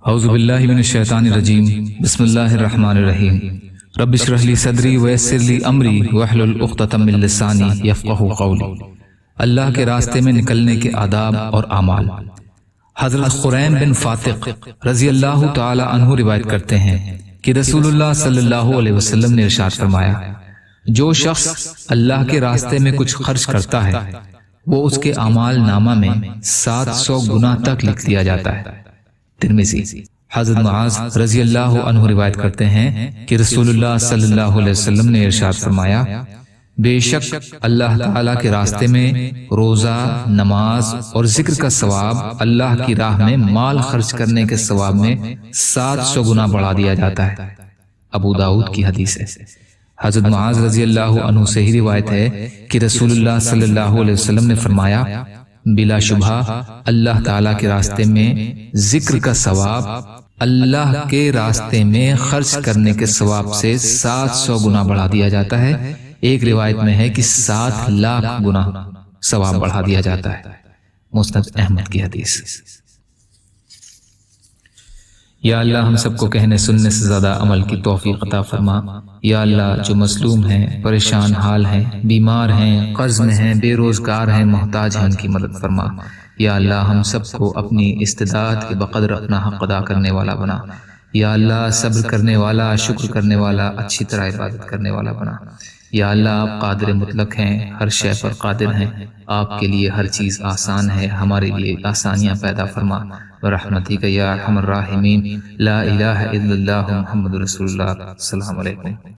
اعوذ باللہ من الشیطان الرجیم بسم اللہ الرحمن الرحیم رب اشرح لی صدری ویسر لی امری واحلل عقدۃ من لسانی یفقہوا قولی۔ اللہ کے راستے میں نکلنے کے آداب اور اعمال۔ حضرت خریم بن فاتق رضی اللہ تعالی عنہ روایت کرتے ہیں کہ رسول اللہ صلی اللہ علیہ وسلم نے ارشاد فرمایا، جو شخص اللہ کے راستے میں کچھ خرچ کرتا ہے وہ اس کے اعمال نامہ میں 700 گنا تک لکھ دیا جاتا ہے۔ ترمذی۔ حضرت معاذ رضی اللہ عنہ روایت کرتے ہیں کہ رسول اللہ صلی اللہ علیہ وسلم نے ارشاد فرمایا، بے شک اللہ تعالیٰ کے راستے میں روزہ، نماز اور ذکر کا ثواب اللہ کی راہ میں مال خرچ کرنے کے ثواب میں 700 گنا بڑھا دیا جاتا ہے۔ ابو داؤد کی حدیث ہے۔ حضرت معاذ رضی اللہ عنہ سے ہی روایت ہے کہ رسول اللہ صلی اللہ علیہ وسلم نے فرمایا، بلا شبہ اللہ تعالیٰ کے راستے میں ذکر کا ثواب اللہ کے راستے میں خرچ کرنے کے ثواب سے 700 گنا بڑھا دیا جاتا ہے۔ ایک روایت میں ہے کہ 7 لاکھ گنا ثواب بڑھا دیا جاتا ہے۔ مسند احمد کی حدیث۔ یا اللہ ہم سب کو کہنے سننے سے زیادہ عمل کی توفیق عطا فرما۔ یا اللہ جو مظلوم ہیں، پریشان حال ہیں، بیمار ہیں، قرض میں ہیں، بے روزگار ہیں، محتاج ہیں، ان کی مدد فرما۔ یا اللہ ہم سب کو اپنی استطاعت کے بقدر اپنا حق ادا کرنے والا بنا۔ یا اللہ صبر کرنے والا، شکر کرنے والا، اچھی طرح عبادت کرنے والا بنا۔ یا اللہ آپ قادر مطلق ہیں، ہر شے پر قادر ہیں، آپ کے لیے ہر چیز آسان ہے، ہمارے لیے آسانیاں پیدا فرما برحمتک یا ارحم الراحمین۔ لا الہ الا اللہ محمد رسول اللہ۔ السلام علیکم۔